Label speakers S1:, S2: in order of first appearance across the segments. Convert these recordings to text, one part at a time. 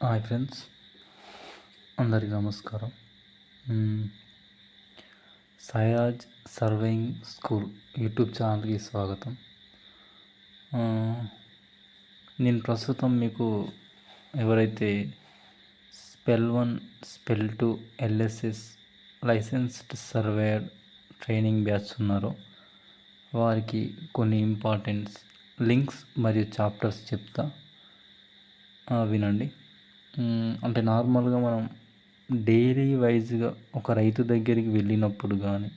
S1: Hi friends, అందరికీ నమస్కారం. సయాజ్ surveying school YouTube ఛానల్కి స్వాగతం. నేను ప్రస్తుతం మీకు ఎవరైతే spell 1 spell 2 LSS licensed surveyor training batch ఉన్నారో వారికి కొన్ని ఇంపార్టెంట్స్ లింక్స్ మరియు చాప్టర్స్ చెప్తా, వినండి. అంటే నార్మల్గా మనం డైలీ వైజ్గా ఒక రైతు దగ్గరికి వెళ్ళినప్పుడు కానీ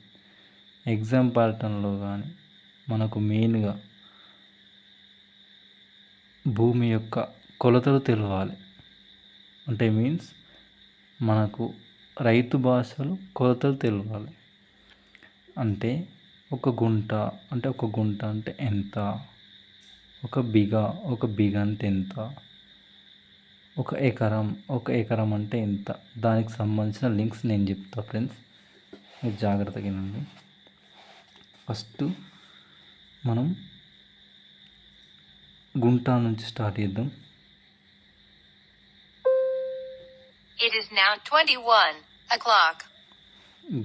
S1: ఎగ్జామ్ ప్యాటర్న్లో కానీ మనకు మెయిన్గా భూమి యొక్క కొలతలు తెలవాలి. అంటే మీన్స్ మనకు రైతు భాషలో కొలతలు తెలవాలి. అంటే ఒక గుంట అంటే ఎంత, ఒక బిగ అంటే ఎంత, ఒక ఎకరం అంటే ఎంత, దానికి సంబంధించిన లింక్స్ నేను చెప్తా ఫ్రెండ్స్, మీరు జాగ్రత్తగా వినండి. ఫస్ట్ మనం గుంట నుంచి స్టార్ట్ చేద్దాం.
S2: It is now 21 o'clock.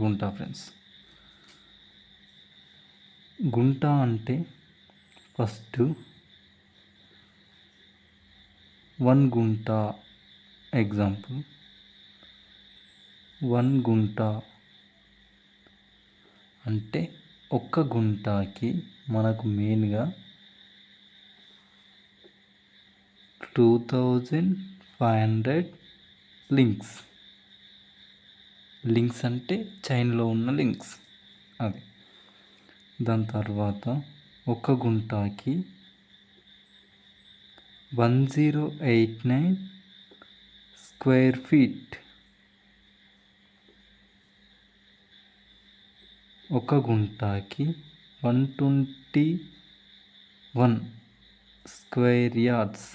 S1: గుంట ఫ్రెండ్స్, గుంట అంటే ఫస్ట్ 1 గుంట. ఎగ్జాంపుల్ 1 గుంట అంటే ఒక్క గుంటకి మనకు మెయిన్గా 2500 లింక్స్ అంటే చైన్లో ఉన్న లింక్స్ అది. దాని తర్వాత ఒక్క గుంటకి 1089 స్క్వేర్ ఫీట్. ఒక గుంటకి 121 స్క్వేర్ యార్డ్స్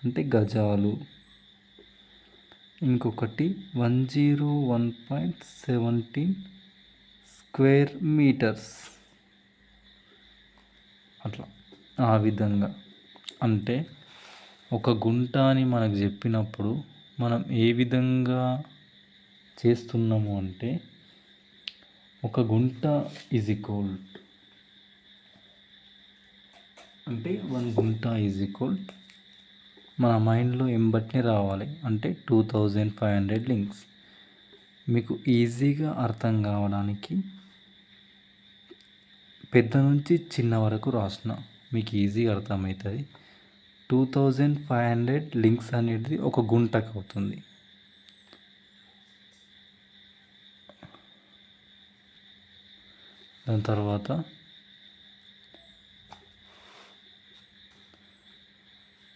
S1: అంటే గజాలు. ఇంకొకటి 101.17 స్క్వేర్ మీటర్స్. అట్లా ఆ విధంగా. అంటే ఒక గుంట అని మనకు చెప్పినప్పుడు మనం ఏ విధంగా చేస్తున్నాము అంటే ఒక గుంట ఈజ్ ఈక్వల్ అంటే 1 గుంట ఈజ్ ఈక్వల్ మన మైండ్లో ఎంబట్నే రావాలి. అంటే 2500 లింక్స్. మీకు ఈజీగా అర్థం కావడానికి పెద్ద నుంచి చిన్న వరకు రాసిన మీకు ఈజీగా అర్థమవుతుంది. 2500 లింక్స్ అనేది ఒక గుంటకు అవుతుంది. దాని తర్వాత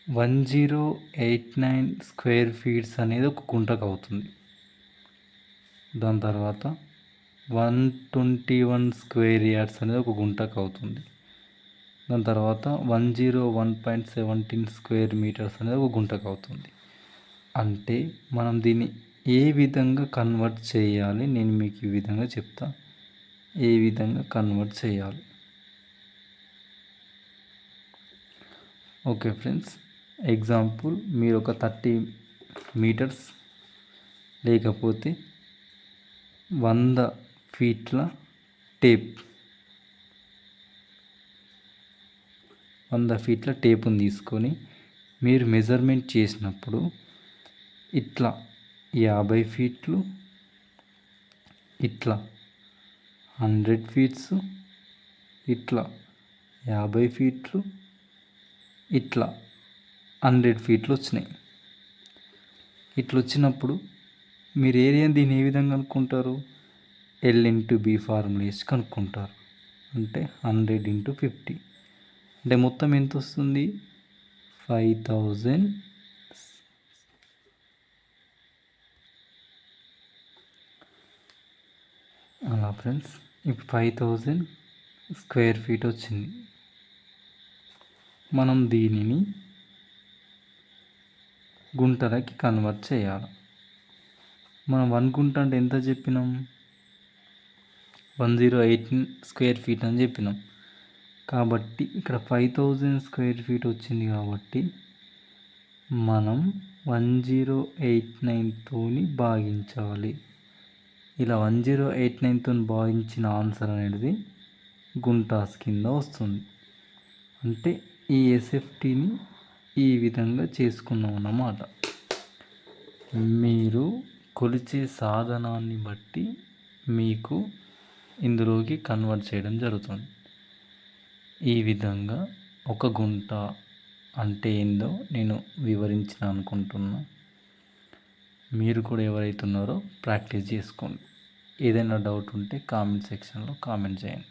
S1: 1089 స్క్వేర్ ఫీట్స్ అనేది ఒక గుంటకు అవుతుంది. దాని తర్వాత 121 స్క్వేర్ యార్డ్స్ అనేది ఒక గుంటకు అవుతుంది. దాని తర్వాత 101.17 స్క్వేర్ మీటర్స్ అనేది ఒక గుంటకు అవుతుంది. అంటే మనం దీన్ని ఏ విధంగా కన్వర్ట్ చేయాలి నేను మీకు ఈ విధంగా చెప్తా, ఏ విధంగా కన్వర్ట్ చేయాలి. ఓకే ఫ్రెండ్స్, ఎగ్జాంపుల్ మీరు ఒక 30 మీటర్స్ లేకపోతే 100 ఫీట్ల టేపుని తీసుకొని మీరు మెజర్మెంట్ చేసినప్పుడు ఇట్లా 50 ఫీట్లు, ఇట్లా 100 ఫీట్స్, ఇట్లా 50 ఫీట్లు, ఇట్లా 100 ఫీట్లు వచ్చినాయి. ఇట్లా వచ్చినప్పుడు మీరు దీన్ని ఏ విధంగా కనుక్కుంటారు? L/B ఫార్ములా వేసి కనుక్కుంటారు. అంటే 100 × 50 అంటే మొత్తం ఎంత వస్తుంది? 5000. అలా ఫ్రెండ్స్, ఇప్పుడు 5000 స్క్వేర్ ఫీట్ వచ్చింది. మనం దీనిని గుంటలకి కన్వర్ట్ చేయాలి. మనం 1 గుంట అంటే ఎంత చెప్పినాం? 108 స్క్వేర్ ఫీట్ అని చెప్పినాం. కాబట్టి ఇక్కడ 5000 స్క్వేర్ ఫీట్ వచ్చింది కాబట్టి మనం 1089తోని భాగించాలి. ఇలా 1089తో భాగించిన ఆన్సర్ అనేది గుంటాస్ కింద వస్తుంది. అంటే ఈ ఎస్ఎఫ్టీని ఈ విధంగా చేసుకున్నాం అన్నమాట. మీరు కొలిచే సాధనాన్ని బట్టి మీకు ఇందులోకి కన్వర్ట్ చేయడం జరుగుతుంది. ఈ విధంగా ఒక గుంట అంటే ఏందో నేను వివరించిన అనుకుంటున్నా. మీరు కూడా ఎవరైతే ఉన్నారో ప్రాక్టీస్ చేసుకోండి. ఏదైనా డౌట్ ఉంటే కామెంట్ సెక్షన్లో కామెంట్ చేయండి.